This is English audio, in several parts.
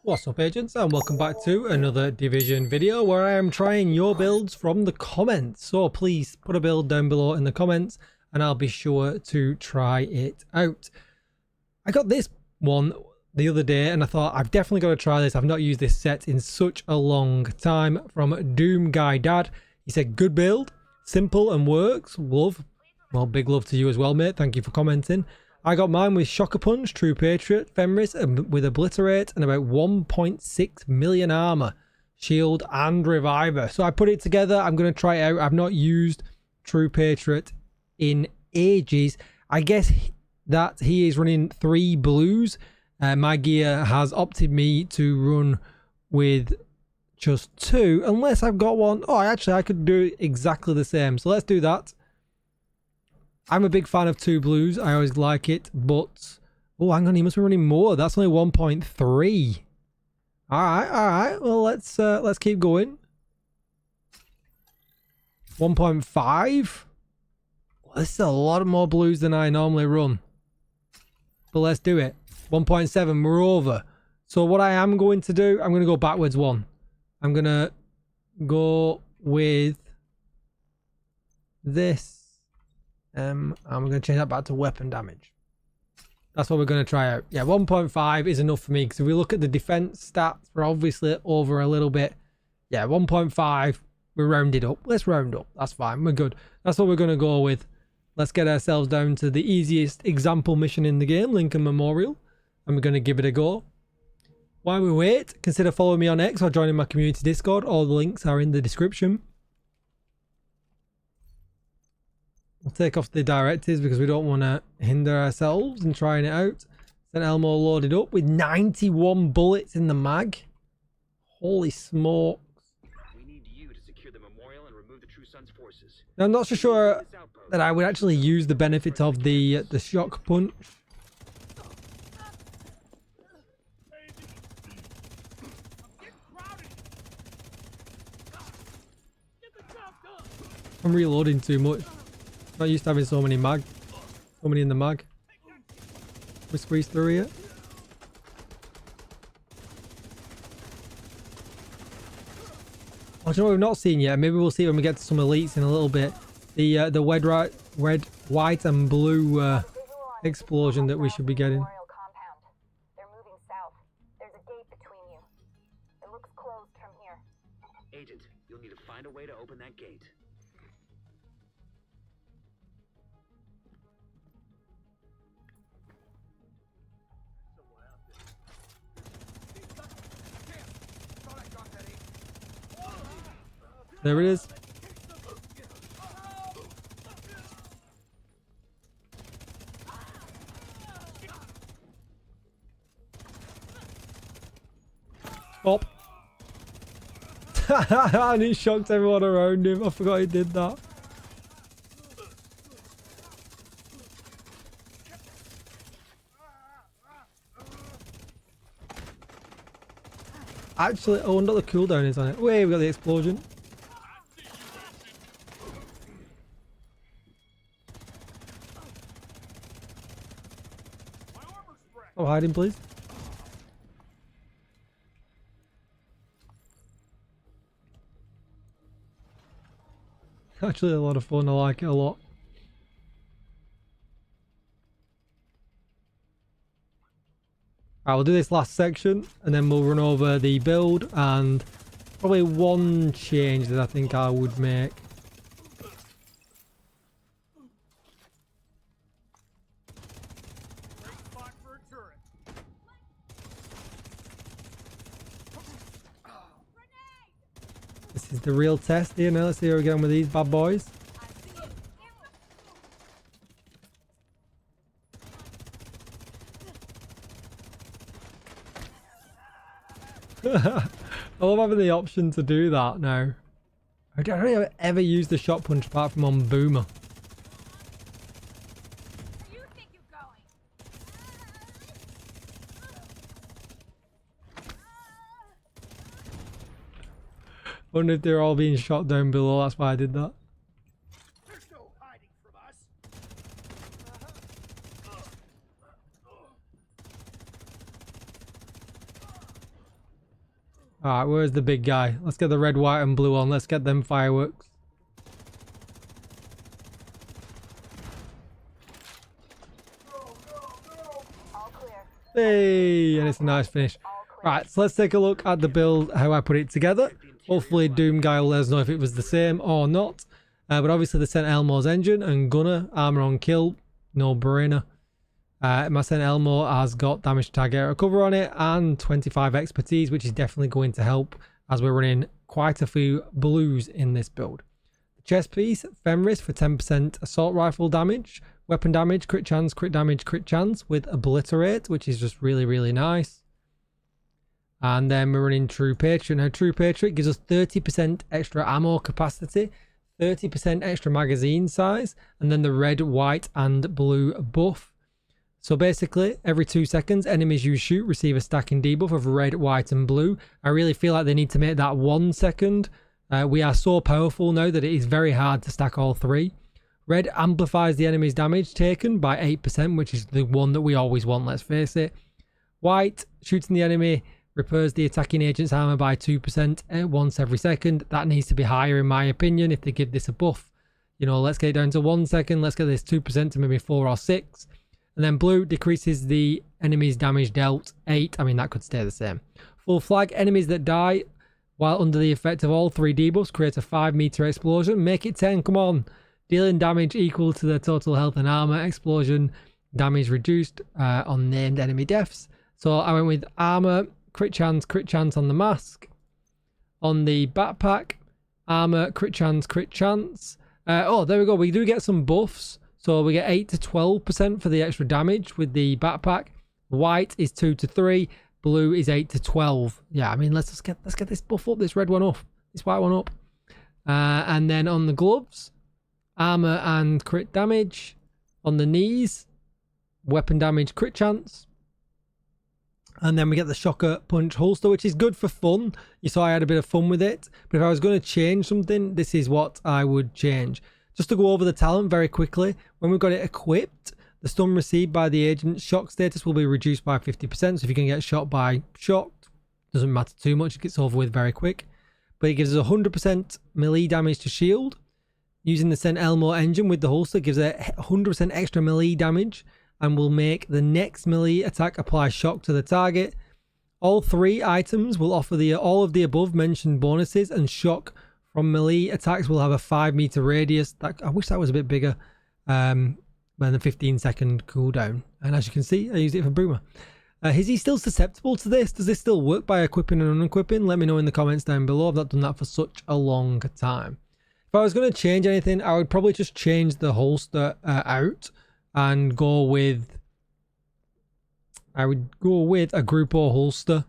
What's up, agents, and welcome back to another Division video where I am trying your builds from the comments. So please put a build down below in the comments and I'll be sure to try it out. I got this one the other day and I thought I've definitely got to try this. I've not used this set in such a long time. From Doom Guy Dad, he said good build, simple and works. Love. Well, big love to you as well, mate. Thank you for commenting. I got mine with Shocker Punch, True Patriot, Fenris with Obliterate and about 1.6 million armor, shield and reviver. So I put it together. I'm going to try it out. I've not used True Patriot in ages. I guess that he is running 3 blues. My gear has opted me to run with just 2 unless I've got one. Oh, actually I could do exactly the same. So let's do that. I'm a big fan of 2 blues. I always like it, but oh, hang on, he must be running more. That's only 1.3. All right. Well, let's keep going. 1.5. Well, this is a lot more blues than I normally run, but let's do it. 1.7. We're over. So what I am going to do, I'm going to go backwards one. I'm going to go with this. And we're going to change that back to weapon damage. That's what we're going to try out. Yeah, 1.5 is enough for me because if we look at the defense stats, we're obviously over a little bit. Yeah, 1.5. We rounded up. Let's round up. That's fine. We're good. That's what we're going to go with. Let's get ourselves down to the easiest example mission in the game, Lincoln Memorial. And we're going to give it a go. While we wait, consider following me on X or joining my community Discord. All the links are in the description. We'll take off the directives because we don't want to hinder ourselves in trying it out. Then Elmo loaded up with 91 bullets in the mag. Holy smokes. We need you to secure the memorial and remove the True Sun's forces. Now, I'm not so sure that I would actually use the benefit of the shock punch. I'm reloading too much. Not used to having so many in the mag. We squeeze through here. Oh, do you know what we've not seen yet? Maybe we'll see when we get to some elites in a little bit. The red, white, and blue explosion that we should be getting. They're moving south. There's a gate between you. It looks closed from here. Agent, you'll need to find a way to open that gate. There it is. Pop. And he shocked everyone around him. I forgot he did that. Actually, I wonder what the cooldown is on it. Wait, we got the explosion. Oh, hiding, please. Actually, a lot of fun. I like it a lot. Alright, we'll do this last section and then we'll run over the build and probably one change that I think I would make. This is the real test here now. Let's see how we get on with these bad boys. I love having the option to do that now. I don't really ever use the shot punch apart from on Boomer. Where you think you're going? Wonder if they're all being shot down below. That's why I did that. There's no hiding from us. Alright, where's the big guy? Let's get the red, white and blue on. Let's get them fireworks. All clear. Hey, and it's a nice finish. All clear. Right, so let's take a look at the build, how I put it together. Hopefully Doom Guy will let us know if it was the same or not. But obviously the St. Elmo's engine and gunner, armor on kill, no brainer. My St. Elmo has got damage to target recover on it and 25 expertise, which is definitely going to help as we're running quite a few blues in this build. The chest piece, Fenris for 10% assault rifle damage, weapon damage, crit chance, crit damage, crit chance with obliterate, which is just really, really nice. And then we're running True Patriot. Now, True Patriot gives us 30% extra ammo capacity, 30% extra magazine size, and then the red, white, and blue buff. So basically, every 2 seconds, enemies you shoot receive a stacking debuff of red, white, and blue. I really feel like they need to make that 1 second. We are so powerful now that it is very hard to stack all three. Red amplifies the enemy's damage taken by 8%, which is the one that we always want, let's face it. White, shooting the enemy, repairs the attacking agent's armor by 2% once every second. That needs to be higher in my opinion if they give this a buff. You know, let's get it down to 1 second. Let's get this 2% to maybe 4 or 6. And then blue decreases the enemy's damage dealt 8. I mean, that could stay the same. Full flag, enemies that die while under the effect of all 3 debuffs create a 5-meter explosion. Make it 10, come on. Dealing damage equal to the total health and armor. Explosion damage reduced on named enemy deaths. So I went with armor, crit chance on the mask. On the backpack, armor, crit chance. Oh, there we go. We do get some buffs. So we get 8 to 12% for the extra damage with the backpack. White is 2 to 3. Blue is 8 to 12. Yeah, I mean, let's get this buff up, this red one up, this white one up. And then on the gloves, armor and crit damage. On the knees, weapon damage, crit chance. And then we get the shocker punch holster, which is good for fun. You saw I had a bit of fun with it. But if I was going to change something, this is what I would change. Just to go over the talent very quickly, when we've got it equipped, the stun received by the agent's shock status will be reduced by 50%. So if you can get shot by shocked, doesn't matter too much, it gets over with very quick. But it gives us 100% melee damage to shield. Using the St. Elmo engine with the holster gives it 100% extra melee damage and will make the next melee attack apply shock to the target. All 3 items will offer all of the above mentioned bonuses, and shock from melee attacks will have a 5-meter radius. I wish that was a bit bigger than the 15-second cooldown. And as you can see, I used it for Boomer. Is he still susceptible to this? Does this still work by equipping and unequipping? Let me know in the comments down below. I've not done that for such a long time. If I was going to change anything, I would probably just change the holster out and go with... I would go with a Group O holster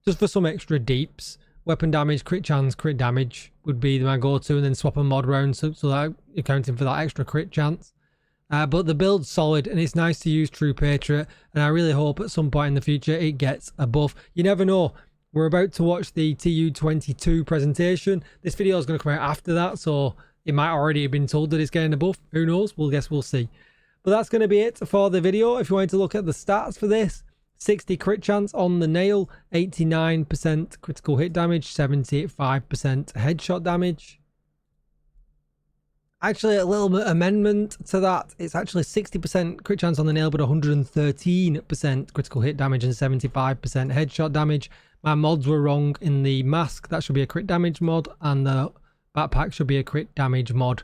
just for some extra deeps. Weapon damage, crit chance, crit damage would be my go-to, and then swap a mod round so that you're counting for that extra crit chance. But the build's solid, and it's nice to use True Patriot, and I really hope at some point in the future it gets a buff. You never know. We're about to watch the TU22 presentation. This video is going to come out after that, so it might already have been told that it's getting a buff. Who knows? We'll see. But that's going to be it for the video. If you wanted to look at the stats for this, 60 crit chance on the nail, 89% critical hit damage, 75% headshot damage. Actually, a little bit amendment to that. It's actually 60% crit chance on the nail, but 113% critical hit damage and 75% headshot damage. My mods were wrong in the mask. That should be a crit damage mod, and the backpack should be a crit damage mod,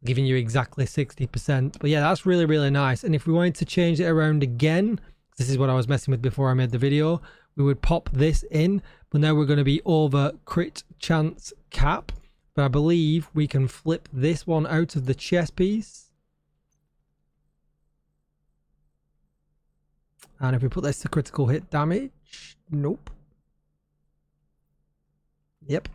giving you exactly 60%. But yeah, that's really, really nice. And if we wanted to change it around again, this is what I was messing with before I made the video, we would pop this in, but now we're going to be over crit chance cap. But I believe we can flip this one out of the chest piece. And if we put this to critical hit damage, nope. Yep.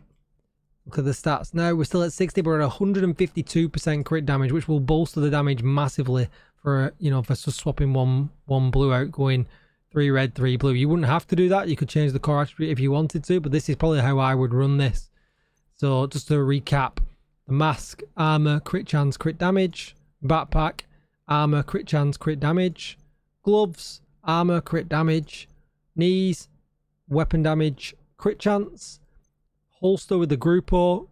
Look at the stats. Now we're still at 60, but we're at 152% crit damage, which will bolster the damage massively for, you know, for just swapping one blue out, going 3 red, 3 blue. You wouldn't have to do that. You could change the core attribute if you wanted to, but this is probably how I would run this. So just to recap, the mask, armor, crit chance, crit damage. Backpack, armor, crit chance, crit damage. Gloves, armor, crit damage. Knees, weapon damage, crit chance. holster with the Grupo,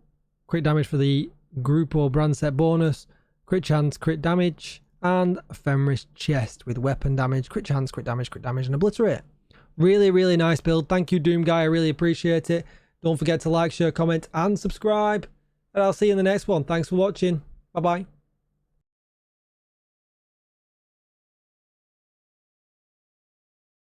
crit damage for the Grupo brand set bonus, crit chance, crit damage, and Fenris chest with weapon damage, crit chance, crit damage, and obliterate. Really, really nice build. Thank you, Doom Guy. I really appreciate it. Don't forget to like, share, comment, and subscribe. And I'll see you in the next one. Thanks for watching. Bye-bye.